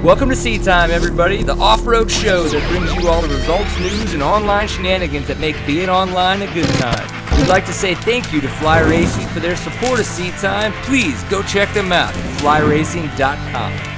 Welcome to Seat Time, everybody, the off-road show that brings you all the results, news, and online shenanigans that make being online a good time. We'd like to say thank you to Fly Racing for their support of Seat Time. Please go check them out at flyracing.com.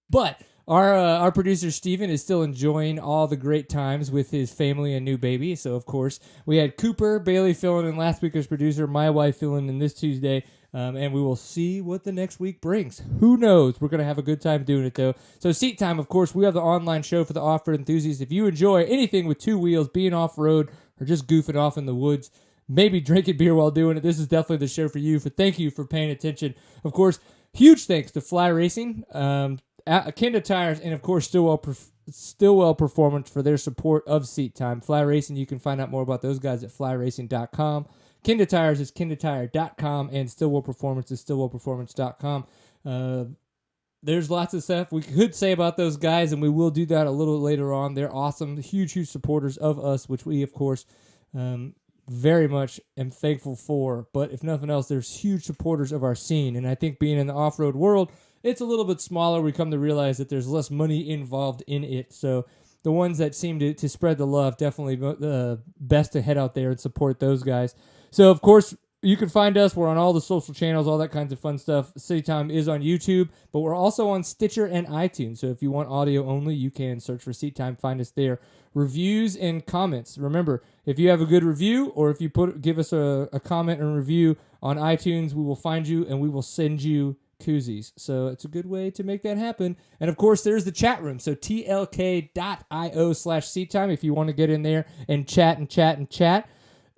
But our producer Steven is still enjoying all the great times with his family and new baby. So of course we had Cooper Bailey filling in last week as producer, my wife filling in this Tuesday, and we will see what the next week brings. Who knows? We're gonna have a good time doing it though. So Seat Time, of course, we have the online show for the off-road enthusiasts. If you enjoy anything with two wheels, being off-road, or just goofing off in the woods, maybe drinking beer while doing it, this is definitely the show for you. Thank you for paying attention. Of course, huge thanks to Fly Racing. Kenda Tires, and of course Stillwell Performance for their support of Seat Time. Fly Racing, you can find out more about those guys at flyracing.com. Kenda Tires is kendatire.com, and Stillwell Performance is stillwellperformance.com. There's lots of stuff we could say about those guys, and we will do that a little later on. They're awesome, huge supporters of us, which we, of course, very much am thankful for. But if nothing else, there's huge supporters of our scene, and I think being in the off-road world, it's a little bit smaller. We come to realize that there's less money involved in it. So the ones that seem to spread the love, definitely best to head out there and support those guys. So, of course, you can find us. We're on all the social channels, all that kinds of fun stuff. City Time is on YouTube, but we're also on Stitcher and iTunes. So if you want audio only, you can search for Seat Time, find us there. Reviews and comments. Remember, if you have a good review or if you give us a comment and review on iTunes, we will find you and we will send you koozies. So it's a good way to make that happen. And of course, there's the chat room. So tlk.io/seattime if you want to get in there and chat.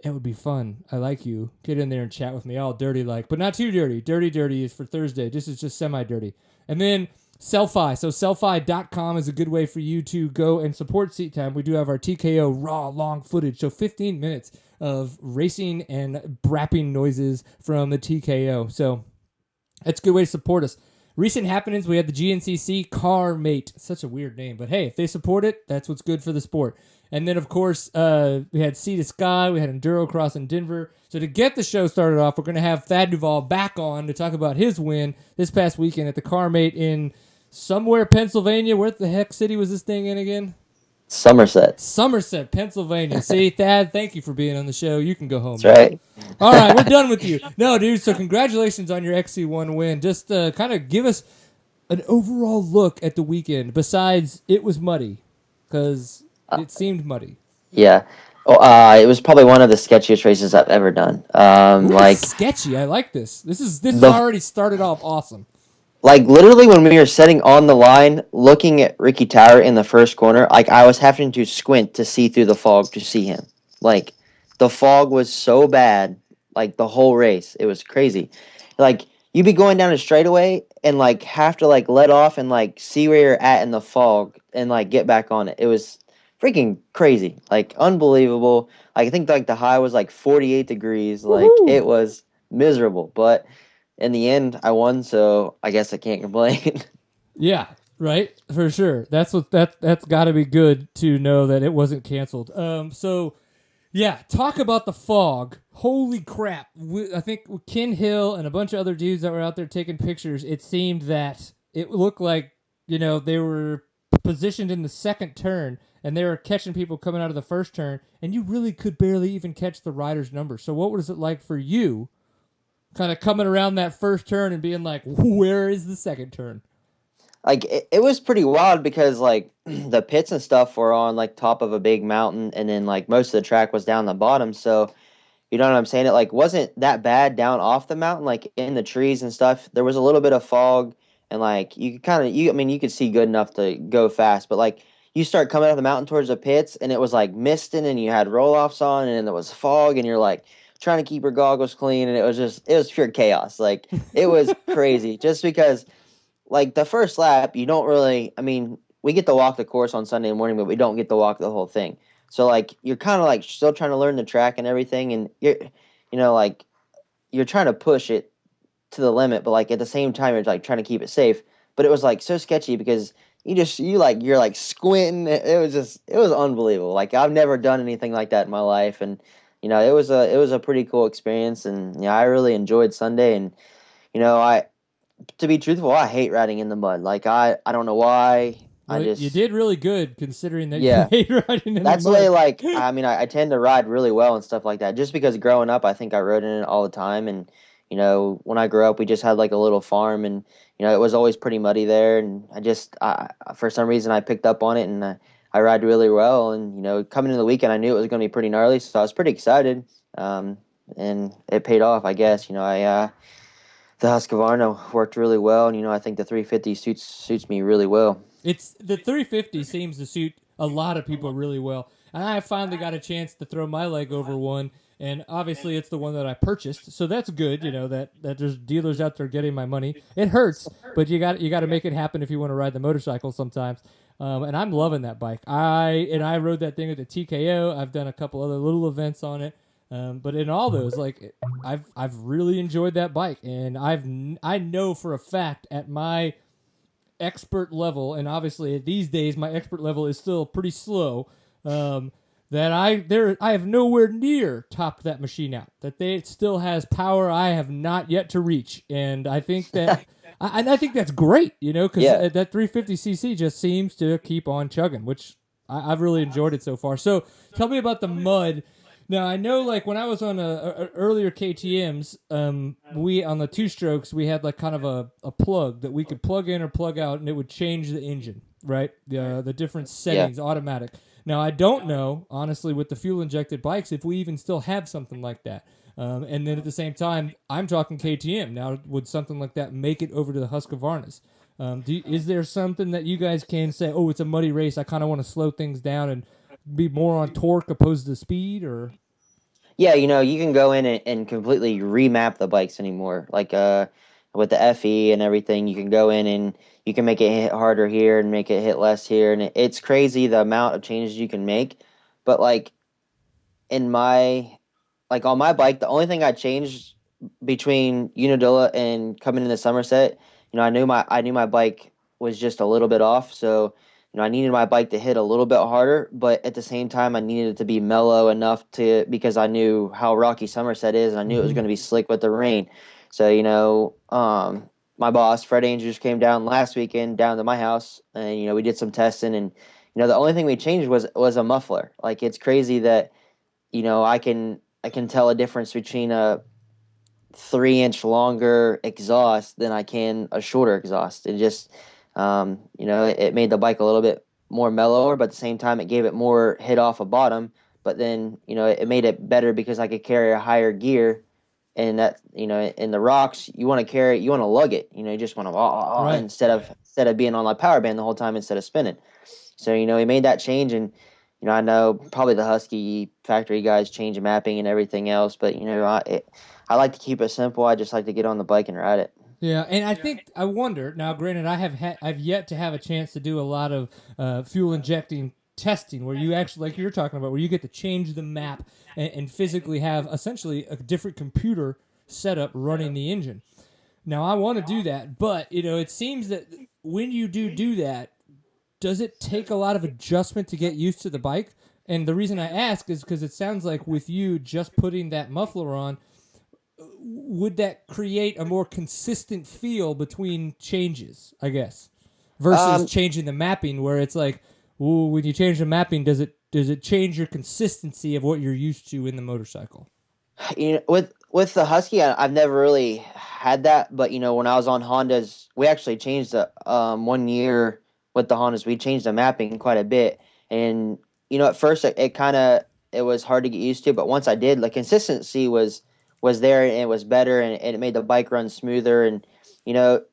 It would be fun. I like you. Get in there and chat with me all dirty like, but not too dirty. Dirty is for Thursday. This is just semi-dirty. And then Sellfy. So sellfy.com is a good way for you to go and support Seat Time. We do have our TKO raw long footage. So 15 minutes of racing and brapping noises from the TKO. So that's a good way to support us. Recent happenings, we had the GNCC Car Mate. Such a weird name, but hey, if they support it, that's what's good for the sport. And then, of course, we had Sea to Sky, we had EnduroCross in Denver. So to get the show started off, we're going to have Thad Duvall back on to talk about his win this past weekend at the Car Mate in somewhere Pennsylvania. Where the heck city was this thing in again? Somerset, Pennsylvania. See, Thad, thank you for being on the show. You can go home. That's right. All right, we're done with you. No, dude, so congratulations on your XC1 win. Just kind of give us an overall look at the weekend, besides it was muddy, because it seemed muddy. Yeah. It was probably one of the sketchiest races I've ever done. Sketchy. I like this. This is already started off awesome. Like, literally, when we were sitting on the line, looking at Ricky Tower in the first corner, like, I was having to squint to see through the fog to see him. Like, the fog was so bad, like, the whole race. It was crazy. Like, you'd be going down a straightaway and, like, have to, like, let off and, like, see where you're at in the fog and, like, get back on it. It was freaking crazy. Like, unbelievable. Like, I think, like, the high was, like, 48 degrees. Like, It was miserable. But in the end, I won, so I guess I can't complain. Yeah, right? For sure. That's got to be good to know that it wasn't canceled. So, yeah, talk about the fog. Holy crap. I think Ken Hill and a bunch of other dudes that were out there taking pictures, it seemed that it looked like, they were positioned in the second turn, and they were catching people coming out of the first turn, and you really could barely even catch the rider's number. So what was it like for you, kind of coming around that first turn and being like, where is the second turn? Like, it was pretty wild because, like, the pits and stuff were on, like, top of a big mountain, and then, like, most of the track was down the bottom, so, you know what I'm saying? It, like, wasn't that bad down off the mountain, like, in the trees and stuff. There was a little bit of fog, and, like, you could you could see good enough to go fast, but, like, you start coming up the mountain towards the pits, and it was, like, misting, and you had roll-offs on, and then there was fog, and you're, like, trying to keep your goggles clean, and it was pure chaos. Like, it was crazy, just because, like, the first lap, you don't really, we get to walk the course on Sunday morning, but we don't get to walk the whole thing. So, like, you're kind of, like, still trying to learn the track and everything, and you're trying to push it to the limit, but like at the same time you're like trying to keep it safe. But it was like so sketchy because you're like squinting. It was unbelievable. Like I've never done anything like that in my life, and it was a pretty cool experience, and I really enjoyed Sunday. And I to be truthful, I hate riding in the mud. Like I don't know why. Well, you did really good considering that Yeah. you hate riding in That's the the mud. way, like, I mean, I tend to ride really well and stuff like that. Just because growing up, I think I rode in it all the time. And, when I grew up, we just had like a little farm and, it was always pretty muddy there. And for some reason, I picked up on it and I ride really well. And, coming into the weekend, I knew it was going to be pretty gnarly. So I was pretty excited. And it paid off, I guess. The Husqvarna worked really well. And, I think the 350 suits me really well. It's the 350 seems to suit a lot of people really well, and I finally got a chance to throw my leg over one, and obviously it's the one that I purchased, so that's good. That there's dealers out there getting my money. It hurts, but you got to make it happen if you want to ride the motorcycle sometimes. And I'm loving that bike. I rode that thing at the TKO. I've done a couple other little events on it. But in all those, like I've really enjoyed that bike, and I know for a fact at my expert level, and obviously these days my expert level is still pretty slow, that I have nowhere near topped that machine out. That it still has power I have not yet to reach, and I think that I think that's great, because that 350cc just seems to keep on chugging, which I've really enjoyed it so far. So tell me about the mud. Now, I know, like, when I was on earlier KTMs, we, on the two-strokes, we had, like, kind of a plug that we could plug in or plug out, and it would change the engine, right? The different settings, automatic. Now, I don't know, honestly, with the fuel-injected bikes, if we even still have something like that. And then at the same time, I'm talking KTM. Now, would something like that make it over to the Husqvarnas? Is there something that you guys can say, oh, it's a muddy race, I kind of want to slow things down and be more on torque opposed to speed? Or yeah, you can go in and completely remap the bikes anymore, like with the FE and everything. You can go in and you can make it hit harder here and make it hit less here, and it's crazy the amount of changes you can make. But like on my bike, the only thing I changed between Unadilla and coming into Somerset, I knew my bike was just a little bit off, so I needed my bike to hit a little bit harder, but at the same time, I needed it to be mellow enough because I knew how rocky Somerset is, and I knew it was going to be slick with the rain. So, my boss, Fred Andrews, came down last weekend down to my house, and, we did some testing, and, the only thing we changed was a muffler. Like, it's crazy that, I can tell a difference between a 3-inch longer exhaust than I can a shorter exhaust. It just, it made the bike a little bit more mellower, but at the same time, it gave it more hit off a bottom. But then, it made it better because I could carry a higher gear, and that, in the rocks, you want to lug it. You just want to Right. instead of being on my power band the whole time instead of spinning. So, he made that change, and I know probably the Husky factory guys change mapping and everything else, but I like to keep it simple. I just like to get on the bike and ride it. yeah, and I wonder now. Granted, I've yet to have a chance to do a lot of fuel injecting testing where you actually, like you're talking about, where you get to change the map and physically have essentially a different computer setup running the engine. Now, I want to do that, but it seems that when you do that, does it take a lot of adjustment to get used to the bike? And the reason I ask is because it sounds like with you just putting that muffler on, would that create a more consistent feel between changes, I guess, versus changing the mapping, where it's like, ooh, when you change the mapping, does it change your consistency of what you're used to in the motorcycle? With the Husky, I've never really had that, but when I was on Hondas, we actually changed the 1 year with the Hondas. We changed the mapping quite a bit, and at first it was hard to get used to, but once I did, the consistency was there, and it was better, and it made the bike run smoother. And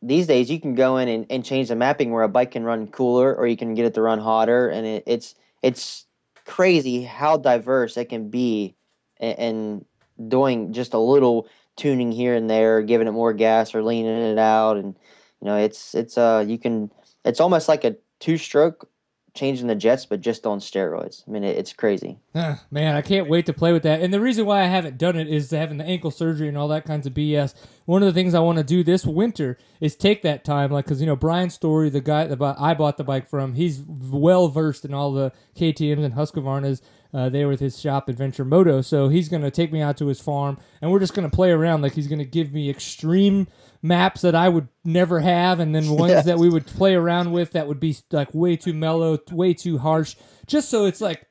these days you can go in and change the mapping where a bike can run cooler, or you can get it to run hotter, and it's crazy how diverse it can be, and doing just a little tuning here and there, giving it more gas or leaning it out, and it's almost like a two-stroke changing the jets, but just on steroids. I mean, it's crazy. Man, I can't wait to play with that. And the reason why I haven't done it is having the ankle surgery and all that kinds of BS. One of the things I want to do this winter is take that time, like, because, Brian Story, the guy that I bought the bike from, he's well versed in all the KTMs and Husqvarnas. They were with his shop, Adventure Moto, so he's going to take me out to his farm, and we're just going to play around. Like, he's going to give me extreme maps that I would never have, and then ones that we would play around with that would be like way too mellow, way too harsh, just so it's like,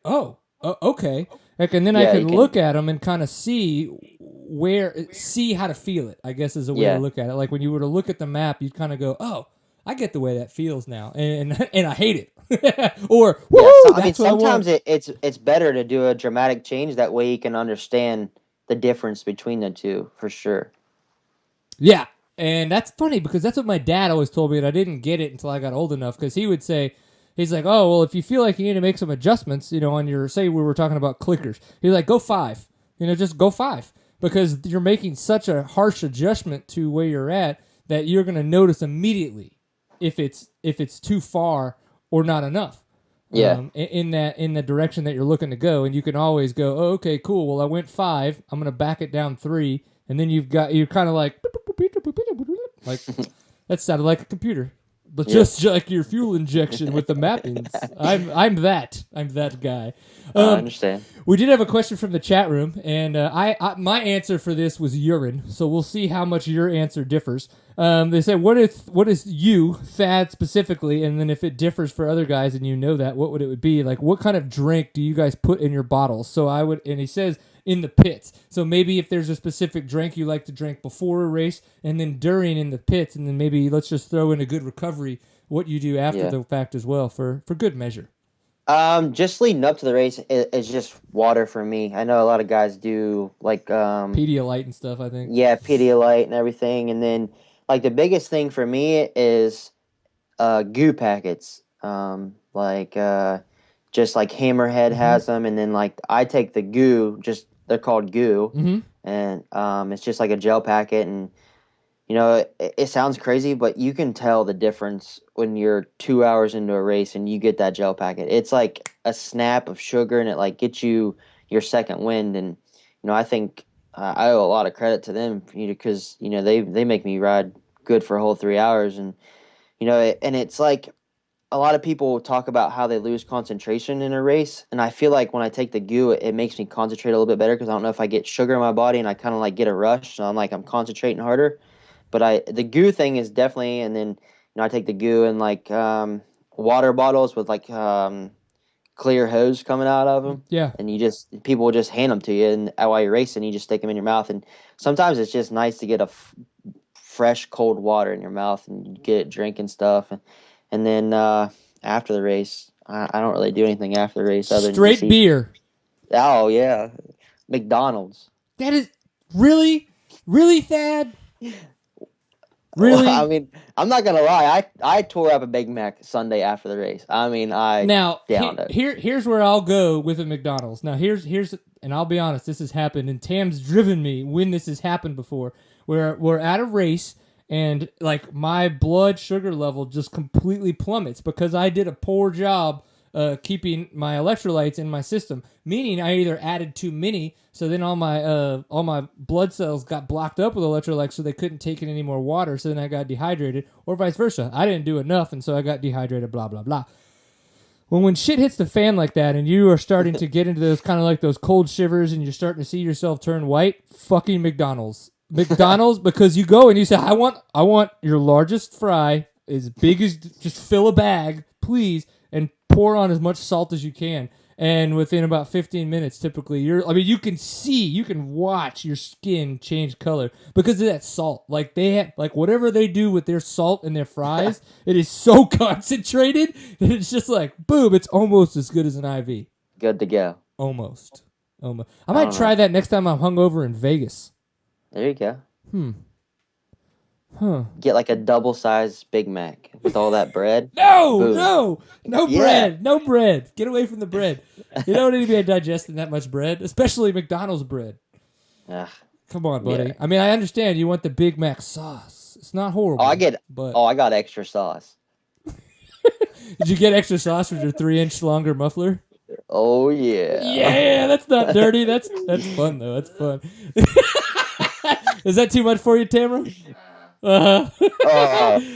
okay. Like, and then I can look at them and kind of see how to feel it, I guess is a way to look at it. Like, when you were to look at the map, you'd kind of go, oh, I get the way that feels now, and I hate it. Or sometimes it's better to do a dramatic change. That way you can understand the difference between the two for sure. Yeah, and that's funny because that's what my dad always told me, and I didn't get it until I got old enough. Because he would say, he's like, oh well, if you feel like you need to make some adjustments, on your, say we were talking about clickers, he's like, go 5, just go 5 because you're making such a harsh adjustment to where you're at that you're going to notice immediately if it's too far or not enough. In the direction that you're looking to go, and you can always go, oh, okay, cool. Well, I went 5. I'm gonna back it down 3, and then you're kind of like that sounded like a computer, but just like your fuel injection with the mappings. I'm that guy. I understand. We did have a question from the chat room, and my answer for this was urine. So we'll see how much your answer differs. They said, what is you, Thad specifically, and then if it differs for other guys and that, what would it be? Like, what kind of drink do you guys put in your bottles? So and he says in the pits. So maybe if there's a specific drink you like to drink before a race, and then during in the pits, and then maybe let's just throw in a good recovery, what you do after the fact as well for good measure. Just leading up to the race is just water for me. I know a lot of guys do like Pedialyte and stuff, I think. Yeah, Pedialyte and everything, and then like the biggest thing for me is goo packets. Just like Hammerhead has them, and then like I take the goo, they're called goo, and it's just like a gel packet, and it sounds crazy, but you can tell the difference when you're 2 hours into a race and you get that gel packet. It's like a snap of sugar, and it like gets you your second wind, and I think I owe a lot of credit to them because they make me ride good for a whole 3 hours, and and it's like a lot of people talk about how they lose concentration in a race, and I feel like when I take the goo, it makes me concentrate a little bit better because I don't know if I get sugar in my body and I kind of like get a rush, so I'm concentrating harder. But the goo thing is definitely, and then I take the goo in like water bottles with like clear hose coming out of them. Yeah. And people will just hand them to you, and while you're racing, you just stick them in your mouth. And sometimes it's just nice to get a fresh cold water in your mouth and you get it drinking stuff. And then after the race, I don't really do anything after the race other straight than beer. Oh yeah, McDonald's. That is really Thad. Really? Well, I mean, I'm not gonna lie. I tore up a Big Mac Sunday after the race. I mean, here's where I'll go with a McDonald's. Now here's and I'll be honest, this has happened, and Tam's driven me when this has happened before. Where we're at a race, and like my blood sugar level just completely plummets because I did a poor job keeping my electrolytes in my system. Meaning I either added too many, so then all my blood cells got blocked up with electrolytes, so they couldn't take in any more water. So then I got dehydrated, or vice versa. I didn't do enough, and so I got dehydrated. Blah blah blah. Well, when shit hits the fan like that, and you are starting to get into those kind of like those cold shivers, and you're starting to see yourself turn white, fucking McDonald's, because you go and you say, I want your largest fry, as big as, just fill a bag, please, and pour on as much salt as you can. And within about 15 minutes, typically, you can watch your skin change color because of that salt. Like they have, like whatever they do with their salt in their fries, it is so concentrated that it's just like, boom, it's almost as good as an IV. Good to go. Almost. I might try that next time I'm hungover in Vegas. There you go. Get like a double-sized Big Mac with all that bread. No bread. No bread. Get away from the bread. You don't need to be digesting that much bread, especially McDonald's bread. Come on, buddy. Yeah. I mean, I understand you want the Big Mac sauce. It's not horrible. I got extra sauce. Did you get extra sauce with your 3-inch longer muffler? Oh yeah. Yeah, that's not dirty. That's fun though. That's fun. Is that too much for you, Tamara?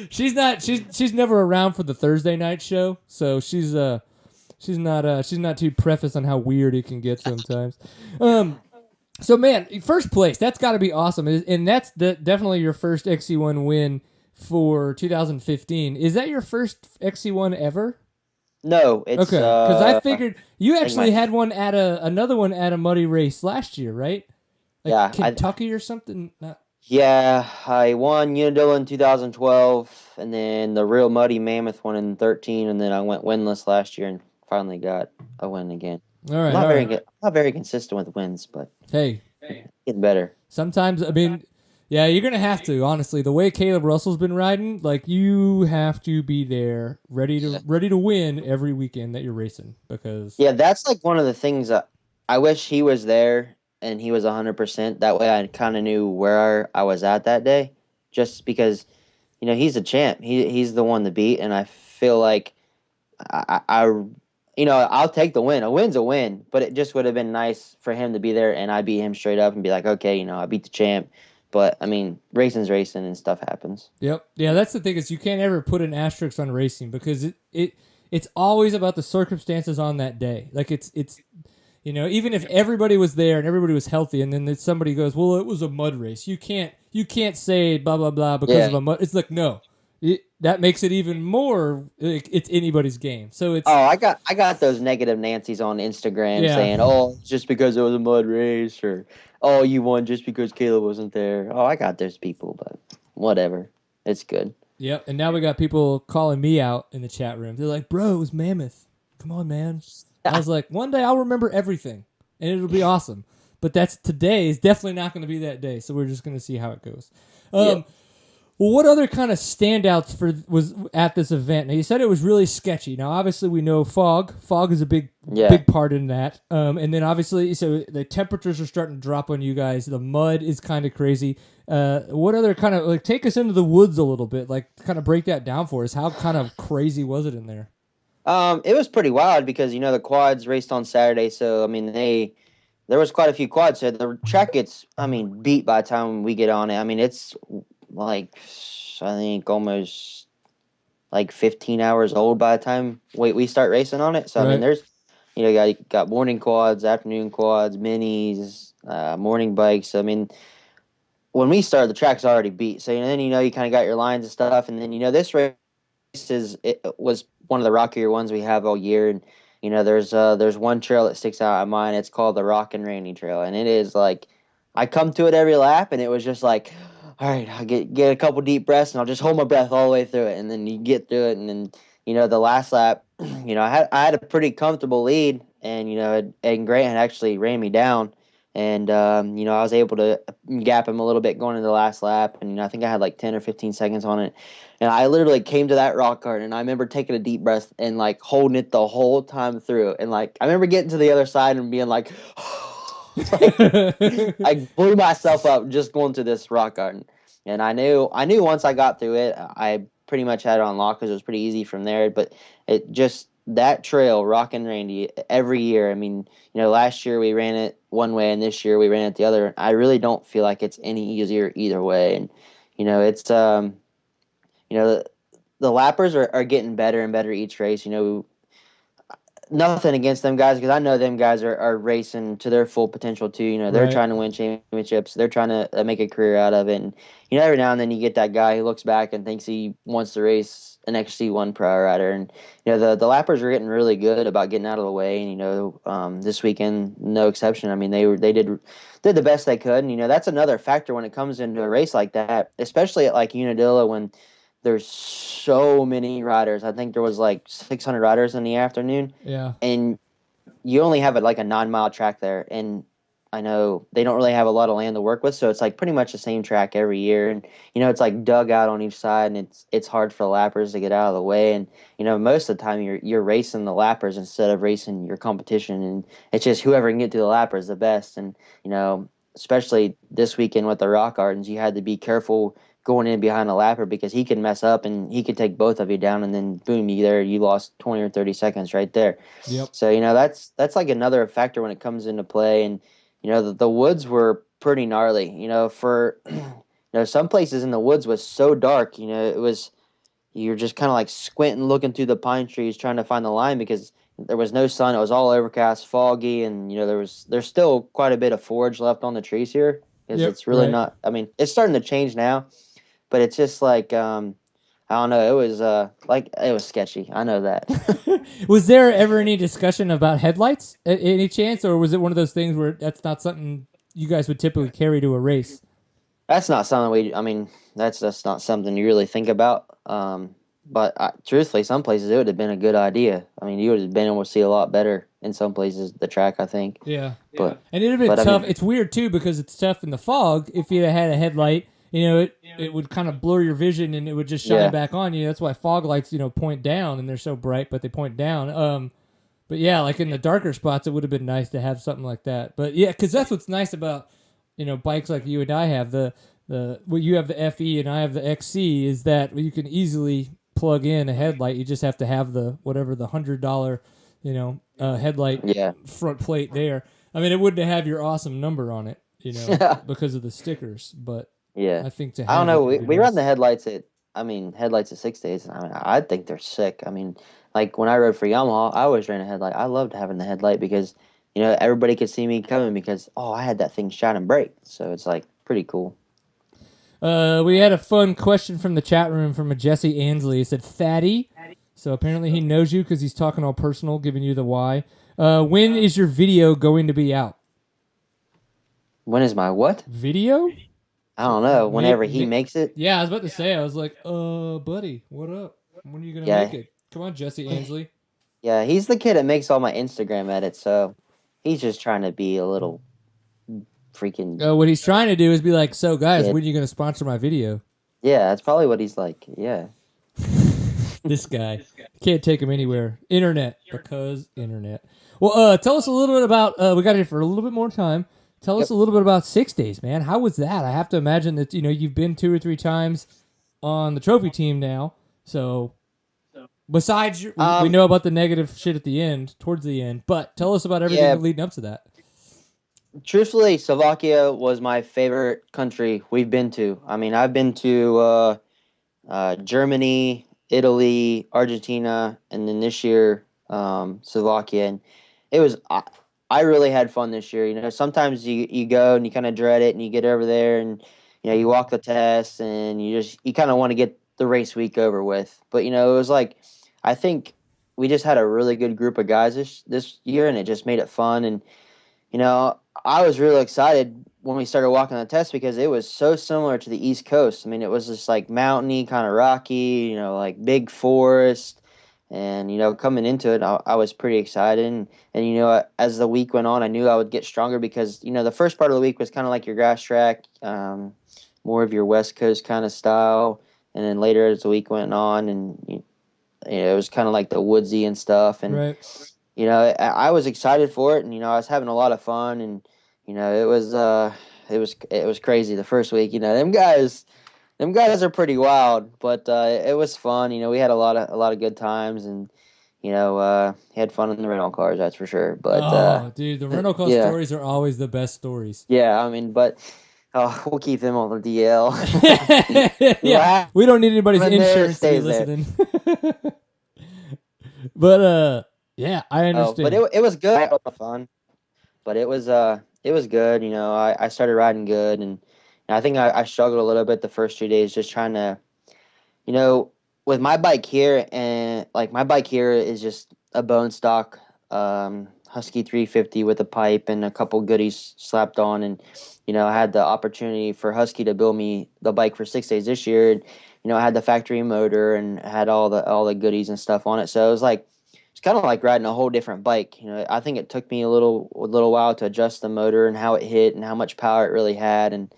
She's not. She's never around for the Thursday night show, so she's not too prefaced on how weird it can get sometimes. So man, first place. That's got to be awesome, and that's definitely your first XC1 win for 2015. Is that your first XC1 ever? No, it's okay. Because I figured you actually had one at another one at a muddy race last year, right? Like yeah, Kentucky or something. Yeah, I won Unadilla in 2012, and then the real muddy mammoth one in 13, and then I went winless last year and finally got a win again. All right, not very consistent with wins, but hey, getting better. Sometimes, I mean, yeah, you're gonna have to. Honestly, the way Caleb Russell's been riding, like you have to be there, ready to win every weekend that you're racing. Because that's like one of the things that I wish he was there and he was 100%. That way, I kind of knew where I was at that day. Just because, he's a champ. He's the one to beat, and I feel like I'll take the win. A win's a win, but it just would have been nice for him to be there and I beat him straight up and be like, okay, I beat the champ. But, I mean, racing's racing and stuff happens. Yep. Yeah, that's the thing is you can't ever put an asterisk on racing because it's always about the circumstances on that day. Like it's even if everybody was there and everybody was healthy and then somebody goes, well, it was a mud race. You can't say blah, blah, blah because of a mud. It's like, no. That makes it even more. It's anybody's game. So it's. Oh, I got those negative Nancys on Instagram saying, "Oh, just because it was a mud race," or "Oh, you won just because Caleb wasn't there." Oh, I got those people, but whatever. It's good. Yep. And now we got people calling me out in the chat room. They're like, "Bro, it was mammoth. Come on, man." I was like, "One day I'll remember everything, and it'll be awesome." But today is definitely not going to be that day. So we're just going to see how it goes. Well, what other kind of standouts was at this event? Now, you said it was really sketchy. Now, obviously, we know fog. Fog is a big part in that. And then, obviously, so the temperatures are starting to drop on you guys. The mud is kind of crazy. What other kind of, take us into the woods a little bit. Kind of break that down for us. How kind of crazy was it in there? It was pretty wild because, the quads raced on Saturday. So, I mean, there was quite a few quads. So the track gets, beat by the time we get on it. I mean, it's I think almost 15 hours old by the time we start racing on it. So, right. I mean, there's, you got morning quads, afternoon quads, minis, morning bikes. I mean, when we started, the track's already beat. So, then, you kind of got your lines and stuff. And then, this race was one of the rockier ones we have all year. And, there's one trail that sticks out on mine. It's called the Rock and Randy Trail. And it is I come to it every lap and it was just all right, I'll get a couple deep breaths, and I'll just hold my breath all the way through it. And then you get through it, and then, the last lap, I had a pretty comfortable lead, and, and Grant had actually ran me down. And, I was able to gap him a little bit going into the last lap. And, I think I had 10 or 15 seconds on it. And I literally came to that rock garden, and I remember taking a deep breath and, holding it the whole time through. And, I remember getting to the other side and being like, I blew myself up just going to this rock garden. And I knew once I got through it, I pretty much had it on lock because it was pretty easy from there. But it just, that trail, Rock and Randy, every year, I mean, last year we ran it one way and this year we ran it the other. I really don't feel like it's any easier either way. And, it's, the lappers are getting better and better each race. Nothing against them guys because I know them guys are racing to their full potential too. They're trying to win championships. They're trying to make a career out of it. And, every now and then you get that guy who looks back and thinks he wants to race an XC1 pro rider. And, the lappers are getting really good about getting out of the way. And, this weekend, no exception. I mean, they did the best they could. And, that's another factor when it comes into a race like that, especially at Unadilla when there's so many riders. I think there was 600 riders in the afternoon. Yeah. And you only have a 9-mile track there. And I know they don't really have a lot of land to work with. So it's pretty much the same track every year. And, it's dug out on each side and it's hard for the lappers to get out of the way. And, most of the time you're racing the lappers instead of racing your competition. And it's just whoever can get to the lappers is the best. And, especially this weekend with the rock gardens, you had to be careful going in behind a lapper because he could mess up and he could take both of you down, and then boom, you lost 20 or 30 seconds right there. Yep. So, that's like another factor when it comes into play. And, the woods were pretty gnarly, for, some places in the woods was so dark, you're just kind of like squinting, looking through the pine trees, trying to find the line because there was no sun. It was all overcast, foggy, and there's still quite a bit of forage left on the trees here. Because it's really not. I mean, it's starting to change now, but it's just like I don't know. It was it was sketchy. I know that. Was there ever any discussion about headlights? Any chance, or was it one of those things where that's not something you guys would typically carry to a race? That's not something that's just not something you really think about. But truthfully, some places it would have been a good idea. I mean, you would have been able to see a lot better in some places the track, I think. Yeah. But and it would have been tough. It's weird too because it's tough in the fog. If you had a headlight, it would kind of blur your vision and it would just shine back on you. That's why fog lights, point down and they're so bright, but they point down. But yeah, like in the darker spots, it would have been nice to have something like that. But yeah, because that's what's nice about bikes like you and I have. You have the FE and I have the XC is that you can easily plug in a headlight. You just have to have the $100 headlight front plate there. I mean, it wouldn't have your awesome number on it, because of the stickers. But I think I don't know. We run the headlights at 6 days. And I think they're sick. I mean, like when I rode for Yamaha, I always ran a headlight. I loved having the headlight because everybody could see me coming because I had that thing shining bright. So it's like pretty cool. We had a fun question from the chat room from a Jesse Ansley. He said, Thaddy. So apparently he knows you because he's talking all personal, giving you the why. When is your video going to be out? When is my what? Video? I don't know. Whenever he makes it. Yeah, I was about to say. I was like, buddy, what up? When are you going to make it? Come on, Jesse Ansley. Yeah, he's the kid that makes all my Instagram edits, so he's just trying to be a little freaking... what he's trying to do is be like, so guys, when are you going to sponsor my video? Yeah, that's probably what he's like, yeah. This guy. Can't take him anywhere. Internet. Because internet. Well, tell us a little bit about... we got here for a little bit more time. Tell us a little bit about 6 days, man. How was that? I have to imagine that, you've been 2 or 3 times on the trophy team now, so... Besides, we know about the negative shit at the end, towards the end, but tell us about everything leading up to that. Truthfully, Slovakia was my favorite country we've been to. I mean, I've been to Germany, Italy, Argentina, and then this year, Slovakia. And it was, I really had fun this year. Sometimes you go and you kind of dread it and you get over there and, you walk the test and you kind of want to get the race week over with. But, it was like, I think we just had a really good group of guys this year, and it just made it fun. And, I was really excited when we started walking the test because it was so similar to the East Coast. I mean, it was just like mountainy, kind of rocky, like big forest. And, coming into it, I was pretty excited. And, as the week went on, I knew I would get stronger because, the first part of the week was kind of like your grass track, more of your West Coast kind of style. And then later as the week went on and, it was kind of like the woodsy and stuff. And, I was excited for it and, I was having a lot of fun and, it was crazy the first week. Them guys are pretty wild, but it was fun. We had a lot of good times and, had fun in the rental cars, that's for sure. But dude, the rental car stories are always the best stories. Yeah, I mean, but we'll keep them on the DL. Yeah, we don't need anybody's insurance to be listening. But yeah, I understand. But it was good. I had fun. But it was good. I started riding good, and I think I struggled a little bit the first 2 days, just trying to, with my bike here, and like my bike here is just a bone stock Husky 350 with a pipe and a couple goodies slapped on, and I had the opportunity for Husky to build me the bike for 6 days this year. And, I had the factory motor and had all the goodies and stuff on it. So it was like it's kind of like riding a whole different bike. I think it took me a little while to adjust the motor and how it hit and how much power it really had. And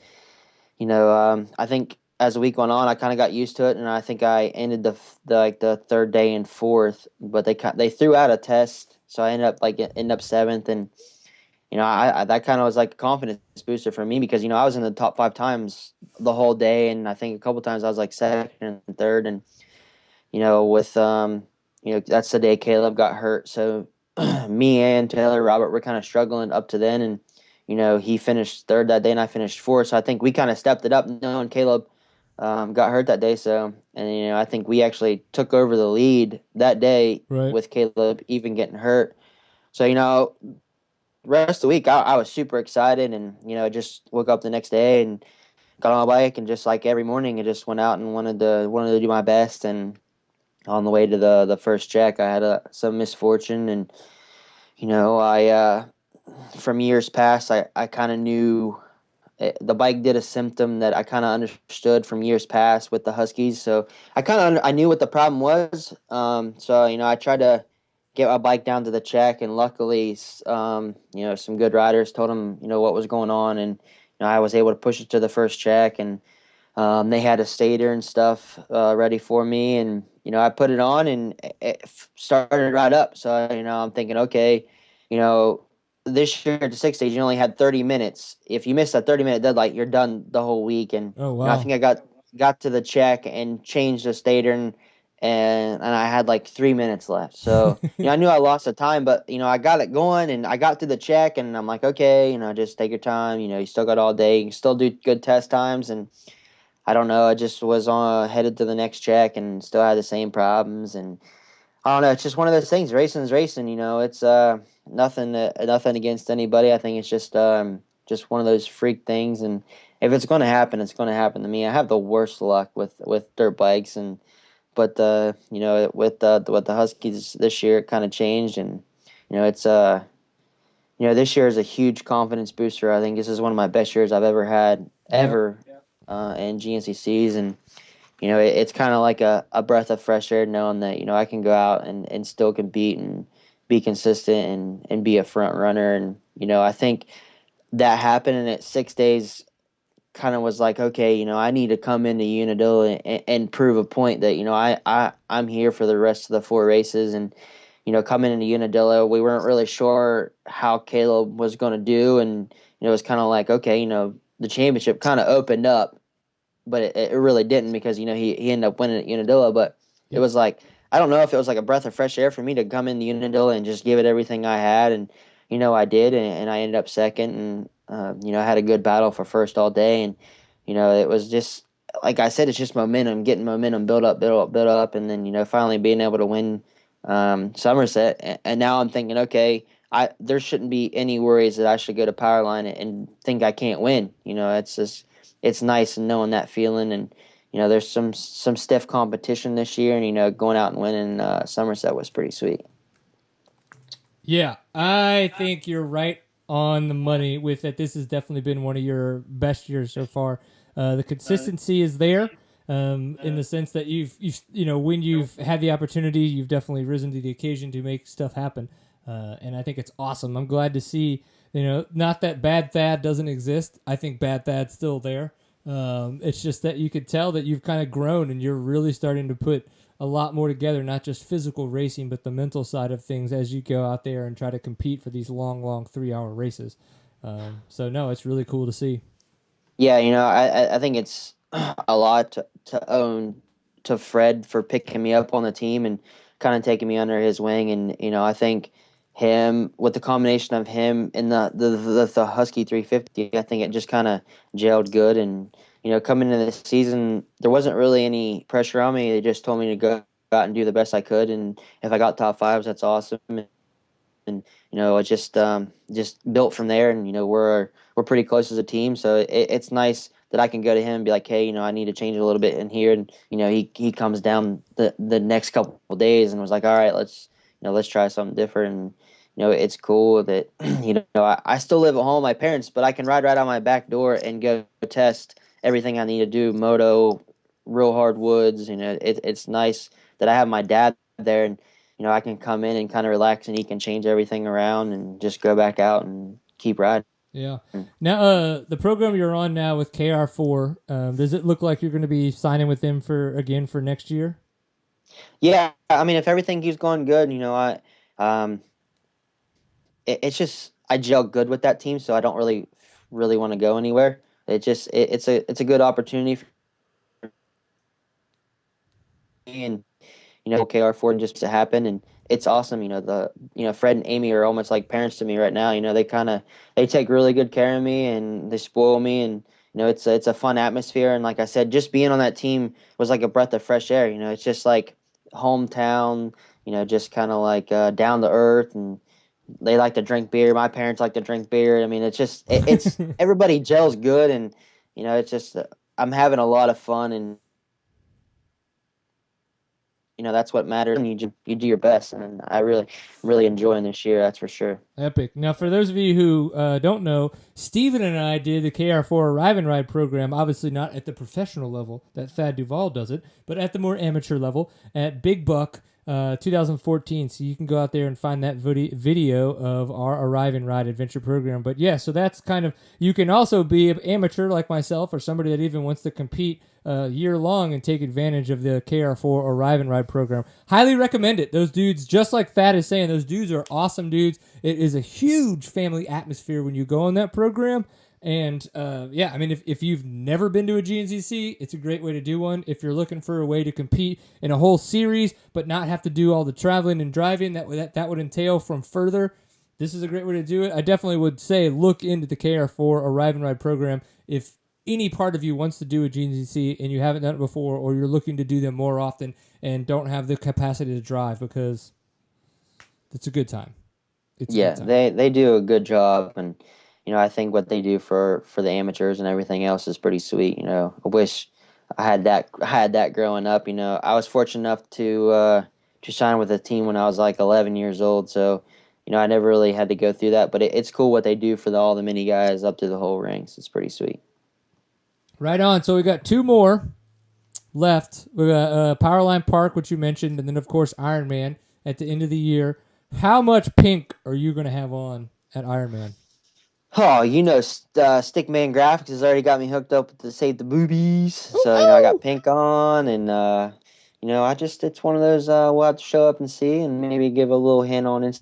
I think as the week went on, I kind of got used to it, and I think I ended the third day in fourth. But they threw out a test, so I ended up seventh. And I that kind of was like a confidence booster for me because I was in the top 5 times the whole day, and I think a couple times I was like second and third, and with that's the day Caleb got hurt, so me and Taylor Robert were kind of struggling up to then, and he finished third that day and I finished fourth, so I think we kind of stepped it up knowing Caleb got hurt that day. So, and I think we actually took over the lead that day Right. with Caleb even getting hurt. So rest of the week I was super excited, and just woke up the next day and got on my bike, and just like every morning I just went out and wanted to do my best. And on the way to the first check, I had some misfortune, and I from years past I kind of knew the bike did a symptom that I kind of understood from years past with the Huskies. So I knew what the problem was. So I tried to get my bike down to the check, and luckily some good riders told them what was going on, and I was able to push it to the first check, and they had a stator and stuff ready for me, and I put it on, and it started right up. So I'm thinking, okay, this year at the 6 stage, you only had 30 minutes. If you miss that 30-minute deadlight, you're done the whole week. And Oh, wow. I think I got to the check and changed the stator, and I had like 3 minutes left. So I knew I lost the time, but I got it going, and I got to the check, and I'm like, okay, just take your time. You still got all day. You can still do good test times, and I don't know. I just was headed to the next check and still had the same problems. And I don't know. It's just one of those things. Racing's racing. It's nothing against anybody. I think it's just one of those freak things. And if it's going to happen, it's going to happen to me. I have the worst luck with dirt bikes, but with the Huskies this year, it kind of changed. And it's this year is a huge confidence booster. I think this is one of my best years I've ever had ever in GNCCs, and it's kind of like a breath of fresh air knowing that I can go out and still compete and be consistent and be a front runner. And I think that happened, and at 6 days kind of was like, okay, I need to come into Unadilla and prove a point that I'm here for the rest of the 4 races. And coming into Unadilla, we weren't really sure how Caleb was going to do, and it was kind of like, okay, the championship kind of opened up, but it really didn't, because he ended up winning at Unadilla. But It was like, I don't know if it was like a breath of fresh air for me to come into Unadilla and just give it everything I had, and I did, and I ended up second, and I had a good battle for first all day, and it was just like I said, it's just momentum, getting momentum, build up, and then finally being able to win Somerset, and now I'm thinking, okay, there shouldn't be any worries that I should go to Powerline and think I can't win. It's just, it's nice knowing that feeling, and there's some stiff competition this year, and going out and winning Somerset was pretty sweet. Yeah, I think you're right on the money with it. This has definitely been one of your best years so far. The consistency is there, in the sense that you've when you've had the opportunity, you've definitely risen to the occasion to make stuff happen. And I think it's awesome. I'm glad to see, not that Bad Thad doesn't exist. I think Bad Thad's still there. It's just that you could tell that you've kind of grown, and you're really starting to put a lot more together, not just physical racing, but the mental side of things as you go out there and try to compete for these long 3-hour races. So no, it's really cool to see. Yeah, I think it's a lot to own to Fred for picking me up on the team and kind of taking me under his wing. And, I think him, with the combination of him and the Husky 350, I think it just kind of gelled good. And, coming into this season, there wasn't really any pressure on me. They just told me to go out and do the best I could. And if I got top 5s, that's awesome. And it just built from there. And we're pretty close as a team, so it's nice that I can go to him and be like, hey, I need to change a little bit in here. And he comes down the next couple of days and was like, all right, let's try something different. And it's cool that I still live at home with my parents, but I can ride right out my back door and go test everything I need to do, moto, real hard woods. It's nice that I have my dad there, and I can come in and kind of relax, and he can change everything around and just go back out and keep riding. Yeah. Now, the program you're on now with KR4, does it look like you're going to be signing with them for next year? Yeah, I mean, if everything keeps going good, it's just I gel good with that team, so I don't really want to go anywhere. It's a good opportunity for me, and KR4 and just to happen, and it's awesome. Fred and Amy are almost like parents to me right now. They take really good care of me and they spoil me, and it's a fun atmosphere. And like I said, just being on that team was like a breath of fresh air. It's just like hometown. Just kind of like down to earth, and they like to drink beer. My parents like to drink beer. I mean, it's everybody gels good, and it's just I'm having a lot of fun, and that's what matters. And you do your best, and I really enjoying this year. That's for sure. Epic. Now, for those of you who don't know, Steven and I did the KR4 Arrive and Ride program, obviously not at the professional level that Thad Duvall does it, but at the more amateur level at Big Buck 2014. So you can go out there and find that video of our Arrive and Ride adventure program. But yeah, so that's kind of, you can also be an amateur like myself or somebody that even wants to compete year long and take advantage of the KR4 Arrive and Ride program. Highly recommend it. Those dudes, just like Thad is saying, those dudes are awesome dudes. It is a huge family atmosphere when you go on that program. And I mean, if you've never been to a GNCC, it's a great way to do one. If you're looking for a way to compete in a whole series but not have to do all the traveling and driving that would entail from further, this is a great way to do it. I definitely would say look into the KR4 Arrive and Ride program if any part of you wants to do a GNCC and you haven't done it before, or you're looking to do them more often and don't have the capacity to drive, because it's a good time. They do a good job, and I think what they do for the amateurs and everything else is pretty sweet. I wish I had that growing up. I was fortunate enough to sign with a team when I was like 11 years old, so I never really had to go through that. But it's cool what they do for all the mini guys up to the whole ranks. It's pretty sweet. Right on. So we got two more left. We got Powerline Park, which you mentioned, and then of course Ironman at the end of the year. How much pink are you going to have on at Ironman? Oh, Stickman Graphics has already got me hooked up with the Save the Boobies. So, I got pink on, and, it's one of those we'll have to show up and see, and maybe give a little hint on Instagram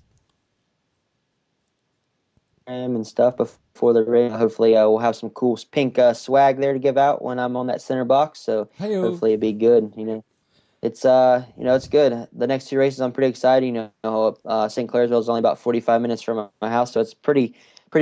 and stuff before the race. Hopefully, we'll have some cool pink swag there to give out when I'm on that center box. So, Hopefully it'll be good, It's it's good. The next two races I'm pretty excited. St. Clairsville is only about 45 minutes from my house, so it's pretty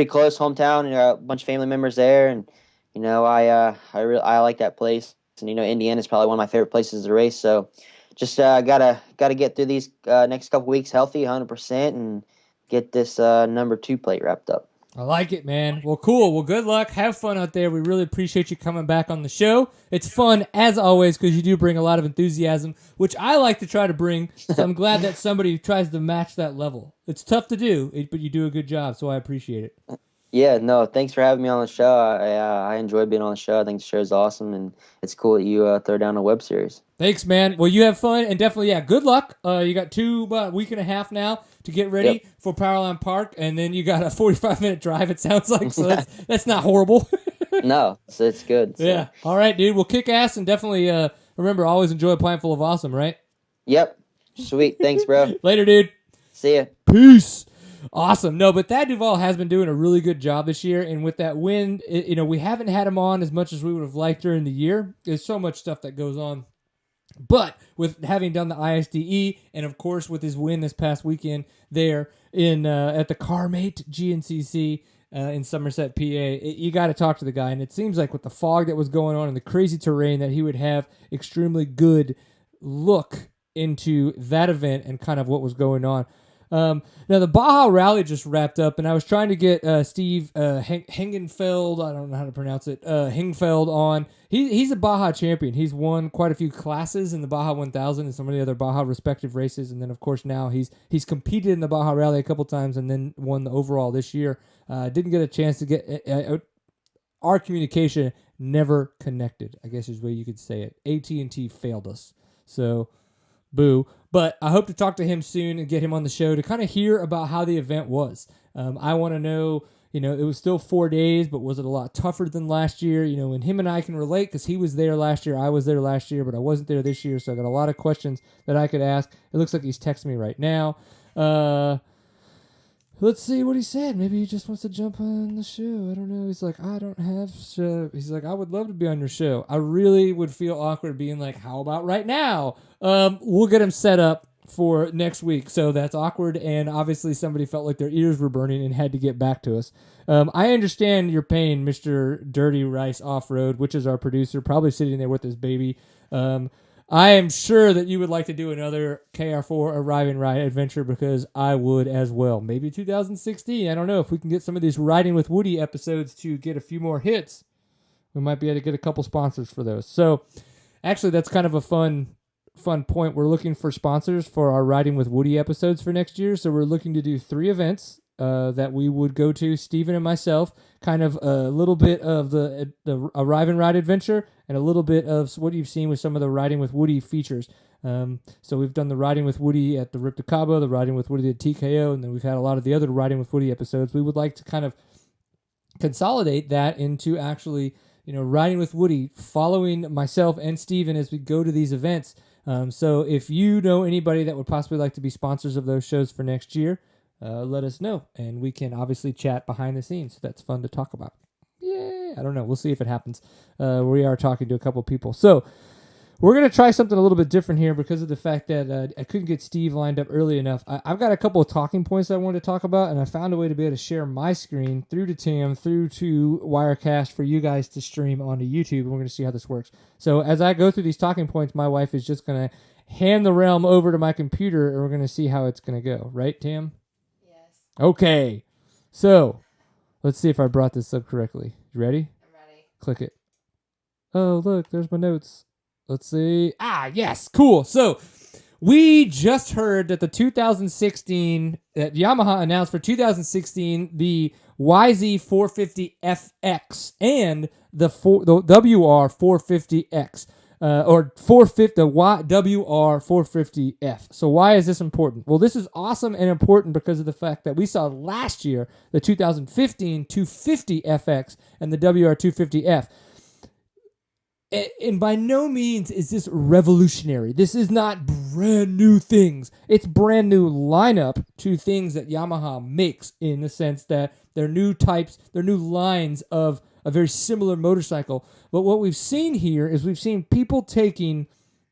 close, hometown. A bunch of family members there, and I like that place. And Indiana is probably one of my favorite places to race. So just gotta get through these next couple weeks healthy, 100%, and get this number 2 plate wrapped up. I like it, man. Well, cool. Well, good luck. Have fun out there. We really appreciate you coming back on the show. It's fun, as always, because you do bring a lot of enthusiasm, which I like to try to bring. So I'm glad that somebody tries to match that level. It's tough to do, but you do a good job, so I appreciate it. Yeah, no, thanks for having me on the show. I enjoy being on the show. I think the show's awesome, and it's cool that you throw down a web series. Thanks, man. Well, you have fun, and definitely, good luck. You got about a week and a half now to get ready for Powerline Park, and then you got a 45-minute drive, it sounds like, so that's not horrible. No, it's good. So. Yeah. All right, dude. Well, kick ass, and definitely remember, always enjoy a pint full of awesome, right? Yep. Sweet. Thanks, bro. Later, dude. See ya. Peace. Awesome. No, but Thad Duvall has been doing a really good job this year, and with that win, we haven't had him on as much as we would have liked during the year. There's so much stuff that goes on. But with having done the ISDE, and of course with his win this past weekend there in at the CarMate GNCC in Somerset, PA, you got to talk to the guy. And it seems like with the fog that was going on and the crazy terrain, that he would have extremely good look into that event and kind of what was going on. Now the Baja Rally just wrapped up, and I was trying to get Steve Hengenfeld, I don't know how to pronounce it, Hengfeld on. He's a Baja champion. He's won quite a few classes in the Baja 1000 and some of the other Baja respective races, and then of course now he's competed in the Baja Rally a couple times and then won the overall this year. Didn't get a chance to get our communication never connected, I guess is the way you could say it. AT&T failed us, so boo. But I hope to talk to him soon and get him on the show to kind of hear about how the event was. I want to know, it was still 4 days, but was it a lot tougher than last year? And him and I can relate because he was there last year. I was there last year, but I wasn't there this year. So I got a lot of questions that I could ask. It looks like he's texting me right now. Let's see what he said. Maybe he just wants to jump on the show. I don't know. He's like, I don't have show. He's like, I would love to be on your show. I really would feel awkward being like, how about right now? We'll get him set up for next week. So that's awkward. And obviously somebody felt like their ears were burning and had to get back to us. I understand your pain, Mr. Dirty Rice Off-Road, which is our producer, probably sitting there with his baby. I am sure that you would like to do another KR4 Arriving Ride adventure because I would as well. Maybe 2016. I don't know. If we can get some of these Riding with Woody episodes to get a few more hits, we might be able to get a couple sponsors for those. So actually, that's kind of a fun point. We're looking for sponsors for our Riding with Woody episodes for next year. So we're looking to do 3 events that we would go to, Steven and myself, kind of a little bit of the Arrive and Ride adventure and a little bit of what you've seen with some of the Riding with Woody features. So we've done the Riding with Woody at the Rip to Cabo, the Riding with Woody at TKO, and then we've had a lot of the other Riding with Woody episodes. We would like to kind of consolidate that into actually, Riding with Woody, following myself and Steven as we go to these events. So if you know anybody that would possibly like to be sponsors of those shows for next year, let us know, and we can obviously chat behind the scenes. So that's fun to talk about. Yeah, I don't know. We'll see if it happens. We are talking to a couple people. So we're going to try something a little bit different here because of the fact that I couldn't get Steve lined up early enough. I've got a couple of talking points I wanted to talk about, and I found a way to be able to share my screen through to Tim, through to Wirecast for you guys to stream onto YouTube, and we're going to see how this works. So as I go through these talking points, my wife is just going to hand the realm over to my computer, and we're going to see how it's going to go. Right, Tim? Okay, so let's see if I brought this up correctly. You ready? I'm ready. Click it. Oh, look, there's my notes. Let's see. Yes, cool. So we just heard that the 2016, that Yamaha announced for 2016, the YZ450FX and the WR450X. Or 450, the WR450F. So why is this important? Well, this is awesome and important because of the fact that we saw last year the 2015 250FX and the WR250F. And by no means is this revolutionary. This is not brand new things. It's brand new lineup to things that Yamaha makes, in the sense that they're new types, they're new lines of a very similar motorcycle. But what we've seen here is we've seen people taking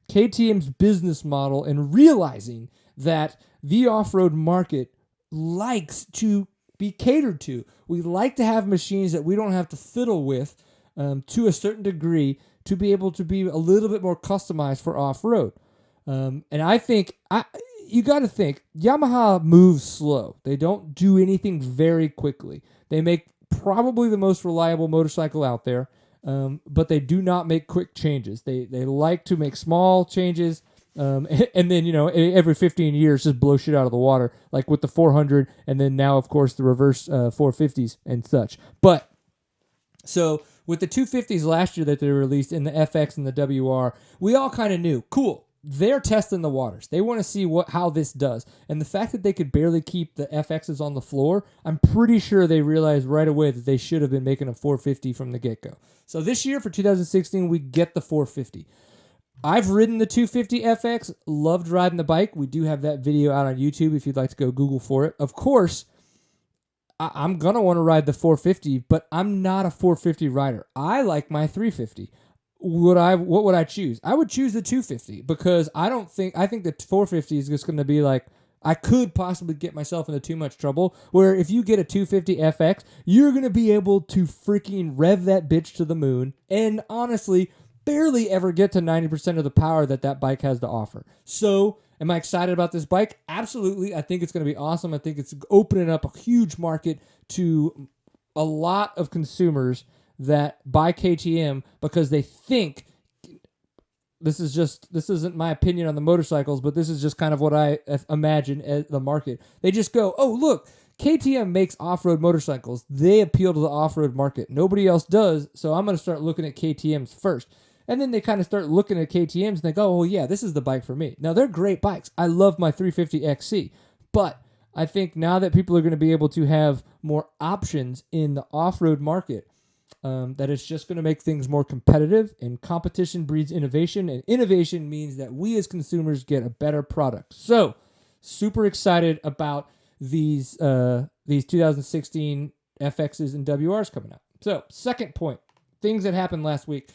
KTM's business model and realizing that the off-road market likes to be catered to. We like to have machines that we don't have to fiddle with to a certain degree to be able to be a little bit more customized for off-road. And I think, you got to think, Yamaha moves slow. They don't do anything very quickly. They make probably the most reliable motorcycle out there, but they do not make quick changes. They like to make small changes, and then, every 15 years just blow shit out of the water, like with the 400, and then now, of course, the reverse 450s and such. But, so, with the 250s last year that they released in the FX and the WR, we all kind of knew, cool, they're testing the waters. They want to see how this does. And the fact that they could barely keep the FXs on the floor, I'm pretty sure they realized right away that they should have been making a 450 from the get-go. So this year for 2016, we get the 450. I've ridden the 250FX, loved riding the bike. We do have that video out on YouTube if you'd like to go Google for it. Of course, I'm going to want to ride the 450, but I'm not a 450 rider. I like my 350. What would I choose? I would choose the 250 because I think the 450 is just going to be like, I could possibly get myself into too much trouble, where if you get a 250FX, you're going to be able to freaking rev that bitch to the moon and honestly barely ever get to 90% of the power that bike has to offer. So, am I excited about this bike? Absolutely. I think it's going to be awesome. I think it's opening up a huge market to a lot of consumers that buy KTM because they think, this isn't my opinion on the motorcycles, but this is just kind of what I imagine as the market. They just go, oh, look, KTM makes off-road motorcycles. They appeal to the off-road market. Nobody else does, so I'm going to start looking at KTMs first. And then they kind of start looking at KTMs and they go, oh, yeah, this is the bike for me. Now, they're great bikes. I love my 350 XC. But I think now that people are going to be able to have more options in the off-road market, that it's just going to make things more competitive, and competition breeds innovation, and innovation means that we as consumers get a better product. So, super excited about these these 2016 FXs and WRs coming out. So, second point, things that happened last week.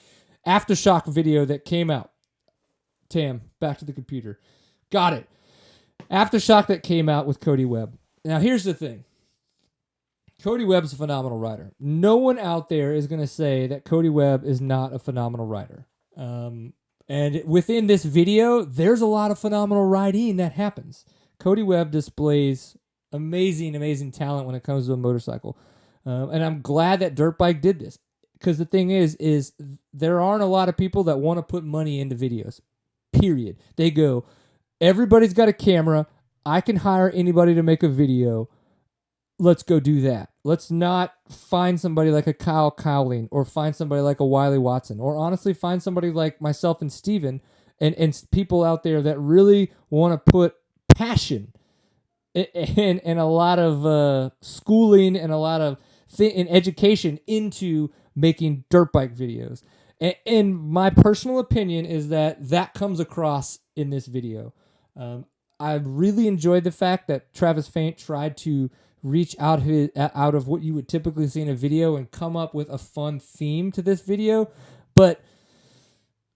Aftershock video that came out. Tam, back to the computer. Got it. Aftershock that came out with Cody Webb. Now, here's the thing. Cody Webb's a phenomenal rider. No one out there is going to say that Cody Webb is not a phenomenal rider. And within this video, there's a lot of phenomenal riding that happens. Cody Webb displays amazing, amazing talent when it comes to a motorcycle. And I'm glad that Dirt Bike did this. Because the thing is there aren't a lot of people that want to put money into videos. Period. They go, everybody's got a camera. I can hire anybody to make a video. Let's go do that. Let's not find somebody like a Kyle Cowling or find somebody like a Wiley Watson or honestly find somebody like myself and Steven and people out there that really want to put passion and a lot of schooling and a lot of education into making dirt bike videos. And my personal opinion is that comes across in this video. I really enjoyed the fact that Travis Faint tried to reach out of what you would typically see in a video and come up with a fun theme to this video, but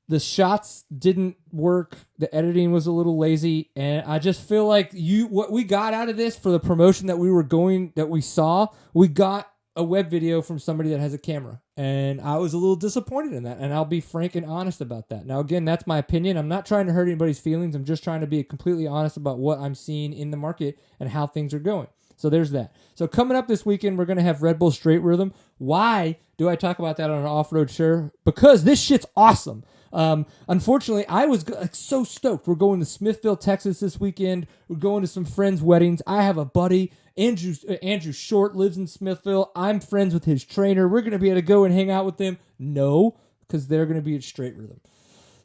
the shots didn't work. The editing was a little lazy, and I just feel like what we got out of this for the promotion that we saw, we got a web video from somebody that has a camera, and I was a little disappointed in that, and I'll be frank and honest about that. Now, again, that's my opinion. I'm not trying to hurt anybody's feelings. I'm just trying to be completely honest about what I'm seeing in the market and how things are going. So there's that. So coming up this weekend, we're going to have Red Bull Straight Rhythm. Why do I talk about that on an off-road show? Because this shit's awesome. Unfortunately, I was so stoked. We're going to Smithville, Texas this weekend. We're going to some friends' weddings. I have a buddy, Andrew Short, lives in Smithville. I'm friends with his trainer. We're going to be able to go and hang out with them. No, because they're going to be at Straight Rhythm.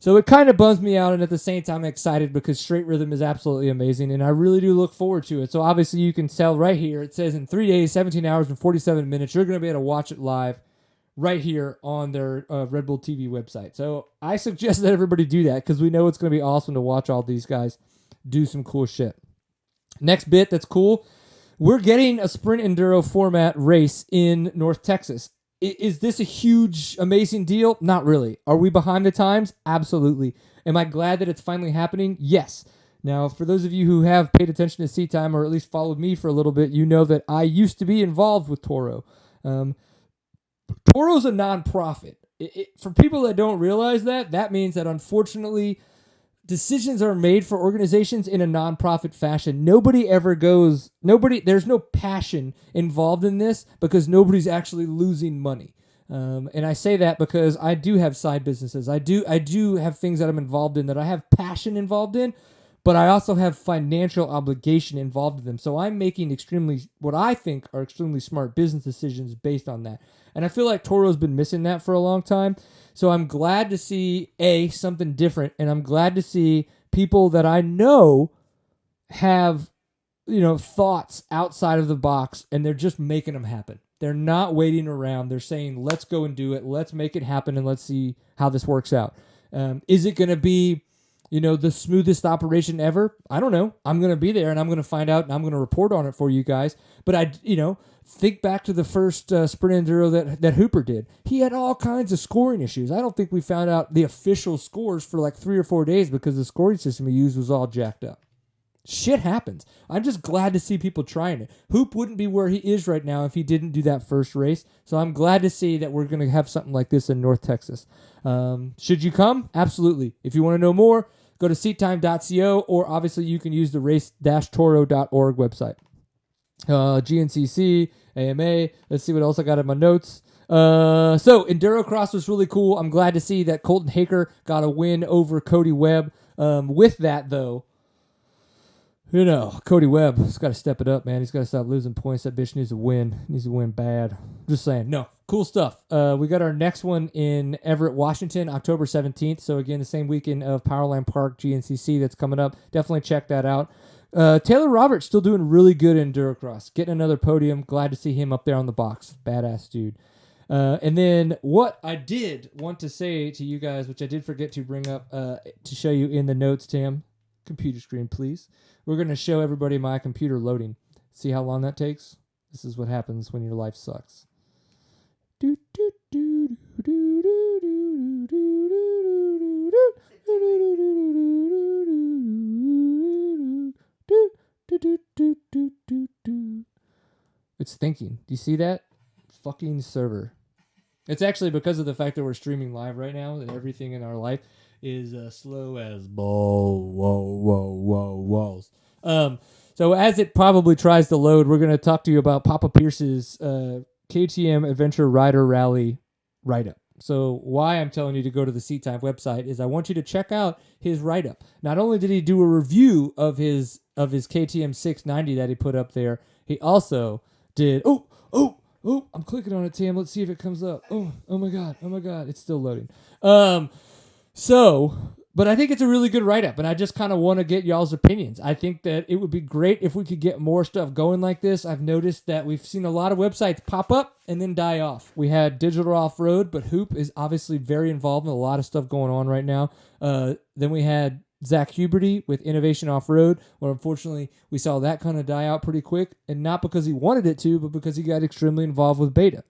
So it kind of bums me out, and at the same time, I'm excited because Straight Rhythm is absolutely amazing, and I really do look forward to it. So obviously, you can tell right here, it says in 3 days, 17 hours, and 47 minutes, you're going to be able to watch it live right here on their Red Bull TV website. So I suggest that everybody do that because we know it's going to be awesome to watch all these guys do some cool shit. Next bit that's cool, we're getting a sprint enduro format race in North Texas. Is this a huge, amazing deal? Not really. Are we behind the times? Absolutely. Am I glad that it's finally happening? Yes. Now, for those of you who have paid attention to Seat Time or at least followed me for a little bit, you know that I used to be involved with Toro. Toro's a nonprofit. For people that don't realize that means that unfortunately decisions are made for organizations in a nonprofit fashion. There's no passion involved in this because nobody's actually losing money. And I say that because I do have side businesses. I do have things that I'm involved in that I have passion involved in, but I also have financial obligation involved in them. So I'm making what I think are extremely smart business decisions based on that. And I feel like Toro's been missing that for a long time. So I'm glad to see, something different, and I'm glad to see people that I know have, thoughts outside of the box, and they're just making them happen. They're not waiting around. They're saying, let's go and do it. Let's make it happen, and let's see how this works out. Is it going to be, the smoothest operation ever? I don't know. I'm going to be there, and I'm going to find out, and I'm going to report on it for you guys. But think back to the first sprint enduro that Hooper did. He had all kinds of scoring issues. I don't think we found out the official scores for like 3 or 4 days because the scoring system he used was all jacked up. Shit happens. I'm just glad to see people trying it. Hoop wouldn't be where he is right now if he didn't do that first race. So I'm glad to see that we're going to have something like this in North Texas. Should you come? Absolutely. If you want to know more, go to seattime.co, or obviously you can use the race-toro.org website. GNCC, AMA. Let's see what else I got in my notes. So EnduroCross was really cool. I'm glad to see that Colton Haker got a win over Cody Webb. With that, though, Cody Webb has got to step it up, man. He's got to stop losing points. That bitch needs to win. He needs to win bad. Just saying. No, cool stuff. We got our next one in Everett, Washington, October 17th. So, again, the same weekend of Powerline Park GNCC that's coming up. Definitely check that out. Taylor Roberts still doing really good in EnduroCross. Getting another podium. Glad to see him up there on the box. Badass dude. And then what I did want to say to you guys, which I did forget to bring up to show you in the notes, Tam. Computer screen, please. We're going to show everybody my computer loading. See how long that takes? This is what happens when your life sucks. It's thinking. Do you see that? Fucking server. It's actually because of the fact that we're streaming live right now that everything in our life is slow as walls. So as it probably tries to load, we're going to talk to you about Papa Pierce's KTM Adventure Rider Rally write-up. So why I'm telling you to go to the Seat Time website is I want you to check out his write-up. Not only did he do a review of his KTM 690 that he put up there, he also did... Oh, I'm clicking on it, Tam. Let's see if it comes up. Oh my God. It's still loading. But I think it's a really good write-up, and I just kind of want to get y'all's opinions. I think that it would be great if we could get more stuff going like this. I've noticed that we've seen a lot of websites pop up and then die off. We had Digital Off-Road, but Hoop is obviously very involved in a lot of stuff going on right now. Then we had Zach Huberty with Innovation Off-Road, where unfortunately we saw that kind of die out pretty quick, and not because he wanted it to, but because he got extremely involved with Beta.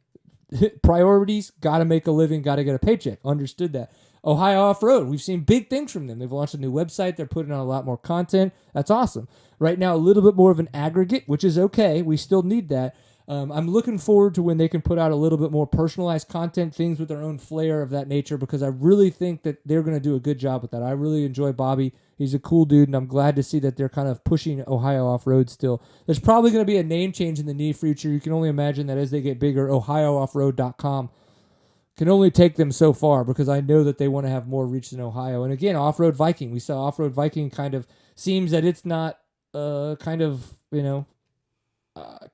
Priorities, got to make a living, got to get a paycheck. Understood that. Ohio Off-Road, we've seen big things from them. They've launched a new website. They're putting out a lot more content. That's awesome. Right now, a little bit more of an aggregate, which is okay. We still need that. I'm looking forward to when they can put out a little bit more personalized content, things with their own flair of that nature, because I really think that they're going to do a good job with that. I really enjoy Bobby. He's a cool dude, and I'm glad to see that they're kind of pushing Ohio Off-Road still. There's probably going to be a name change in the near future. You can only imagine that as they get bigger, OhioOffroad.com can only take them so far, because I know that they want to have more reach than Ohio. And again, Off-Road Viking. We saw Off-Road Viking kind of seems that it's not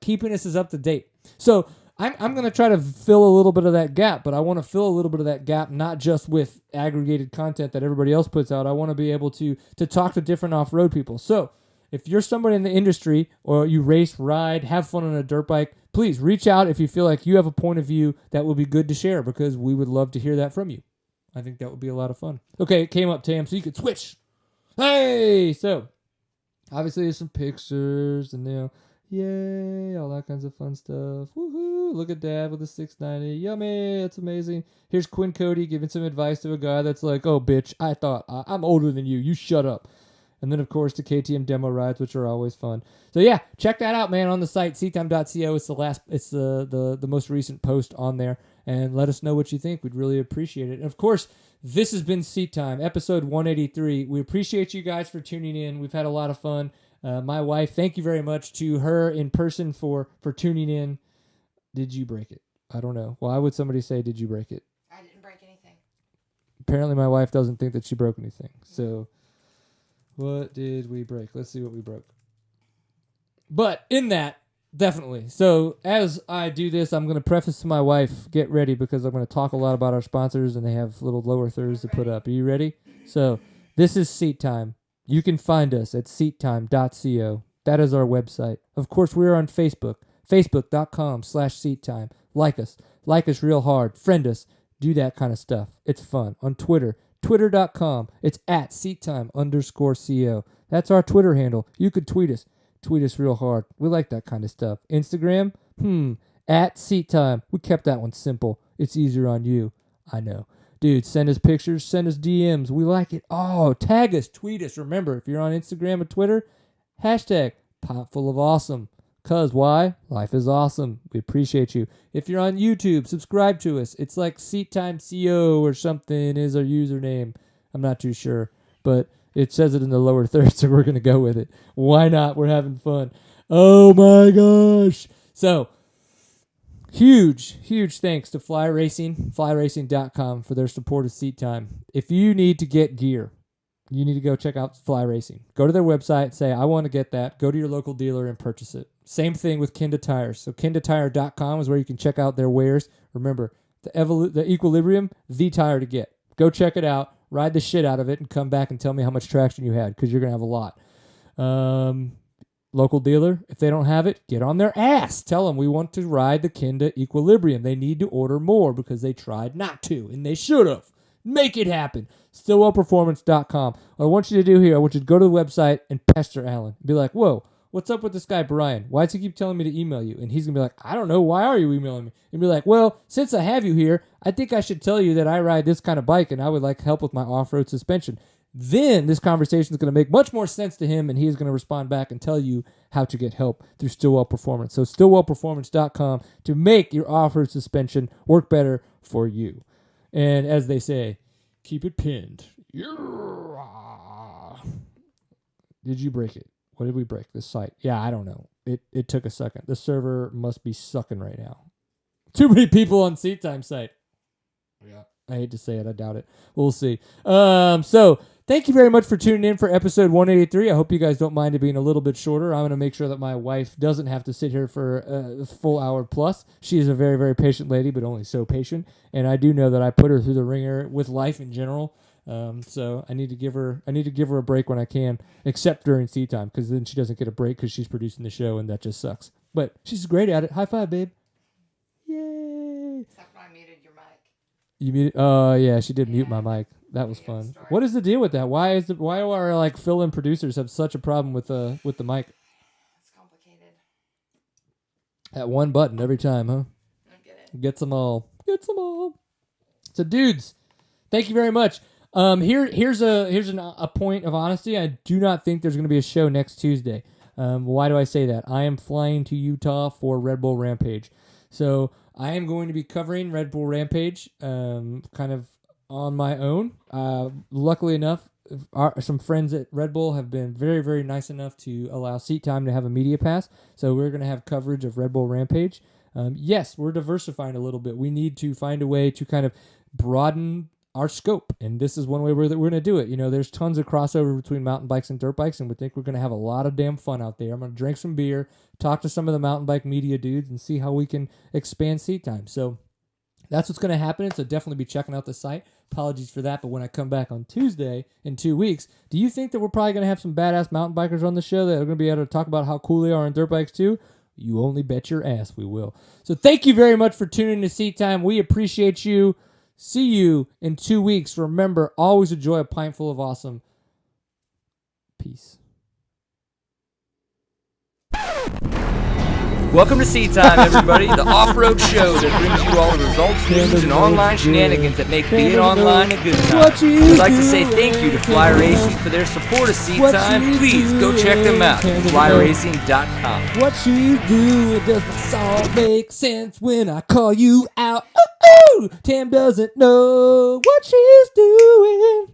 keeping us as up to date. So I'm going to try to fill a little bit of that gap, but I want to fill a little bit of that gap not just with aggregated content that everybody else puts out. I want to be able to talk to different off-road people. So if you're somebody in the industry, or you race, ride, have fun on a dirt bike, please reach out if you feel like you have a point of view that will be good to share, because we would love to hear that from you. I think that would be a lot of fun. Okay, it came up, Tam, so you could switch. Hey! So, obviously there's some pictures, and yay, all that kinds of fun stuff. Woohoo! Look at Dad with the 690. Yummy! That's amazing. Here's Quinn Cody giving some advice to a guy that's like, oh, bitch, I thought I'm older than you. You shut up. And then, of course, the KTM demo rides, which are always fun. So, yeah, check that out, man, on the site, seattime.co. It's the most recent post on there. And let us know what you think. We'd really appreciate it. And, of course, this has been Seat Time, episode 183. We appreciate you guys for tuning in. We've had a lot of fun. My wife, thank you very much to her in person for tuning in. Did you break it? I don't know. Why would somebody say, did you break it? I didn't break anything. Apparently, my wife doesn't think that she broke anything. So... what did we break? Let's see what we broke. But in that, definitely. So as I do this, I'm going to preface to my wife, get ready, because I'm going to talk a lot about our sponsors, and they have little lower thirds to put up. Are you ready? So this is Seat Time. You can find us at seattime.co. That is our website. Of course, we're on Facebook, facebook.com/seattime. Like us real hard. Friend us. Do that kind of stuff. It's fun. On Twitter, twitter.com. It's at seattime_co. That's our Twitter handle. You could tweet us. Tweet us real hard. We like that kind of stuff. Instagram, at seattime. We kept that one simple. It's easier on you. I know. Dude, send us pictures. Send us DMs. We like it. Oh, tag us. Tweet us. Remember, if you're on Instagram or Twitter, hashtag potfulofawesome. Because why? Life is awesome. We appreciate you. If you're on YouTube, subscribe to us. It's like SeatTimeCO or something is our username. I'm not too sure. But it says it in the lower third, so we're going to go with it. Why not? We're having fun. Oh my gosh. So, huge thanks to Fly Racing, flyracing.com, for their support of Seat Time. If you need to get gear, you need to go check out Fly Racing. Go to their website, say, I want to get that. Go to your local dealer and purchase it. Same thing with Kenda Tire. So KendaTire.com is where you can check out their wares. Remember, the Equilibrium, the tire to get. Go check it out, ride the shit out of it, and come back and tell me how much traction you had, because you're going to have a lot. Local dealer, if they don't have it, get on their ass. Tell them we want to ride the Kenda Equilibrium. They need to order more because they tried not to, and they should have. Make it happen. StillwellPerformance.com. What I want you to do here, I want you to go to the website and pester Alan. Be like, whoa, what's up with this guy, Brian? Why does he keep telling me to email you? And he's going to be like, I don't know. Why are you emailing me? And be like, well, since I have you here, I think I should tell you that I ride this kind of bike and I would like help with my off-road suspension. Then this conversation is going to make much more sense to him, and he's going to respond back and tell you how to get help through Stillwell Performance. So stillwellperformance.com to make your off-road suspension work better for you. And as they say, keep it pinned. Yeah. Did you break it? What did we break? This site? Yeah, I don't know. It took a second. The server must be sucking right now. Too many people on Seat Time site. Yeah. I hate to say it. I doubt it. We'll see. So thank you very much for tuning in for episode 183. I hope you guys don't mind it being a little bit shorter. I'm going to make sure that my wife doesn't have to sit here for a full hour plus. She is a very, very patient lady, but only so patient. And I do know that I put her through the ringer with life in general. So I need to give her a break when I can, except during Seat Time, because then she doesn't get a break because she's producing the show, and that just sucks. But she's great at it. High five, babe. Yay. Except when I muted your mic. You muted? Oh, yeah, she did mute my mic. That was fun. Story. What is the deal with that? Why do our like fill-in producers have such a problem with the mic? It's complicated. That one button every time, huh? I don't get it. Gets them all. So, dudes, thank you very much. Here's a point of honesty. I do not think there's going to be a show next Tuesday. Why do I say that? I am flying to Utah for Red Bull Rampage. So I am going to be covering Red Bull Rampage kind of on my own. Luckily enough, some friends at Red Bull have been very, very nice enough to allow Seat Time to have a media pass. So we're going to have coverage of Red Bull Rampage. Yes, we're diversifying a little bit. We need to find a way to kind of broaden our scope, and this is one way we're going to do it. You know, there's tons of crossover between mountain bikes and dirt bikes, and we think we're going to have a lot of damn fun out there. I'm going to drink some beer, talk to some of the mountain bike media dudes, and see how we can expand Seat Time. So that's what's going to happen, so definitely be checking out the site. Apologies for that, but when I come back on Tuesday in 2 weeks, do you think that we're probably going to have some badass mountain bikers on the show that are going to be able to talk about how cool they are on dirt bikes too? You only bet your ass we will. So thank you very much for tuning in to Seat Time. We appreciate you. See you in 2 weeks. Remember, always enjoy a pint full of awesome. Peace. Welcome to Seat Time, everybody, the off-road show that brings you all the results, news, and online shenanigans that make being online a good time. We'd like to say thank you to Fly Racing for their support of Seat Time. Please go check them out at flyracing.com. What you do, it doesn't all make sense when I call you out. Tam doesn't know what she's doing.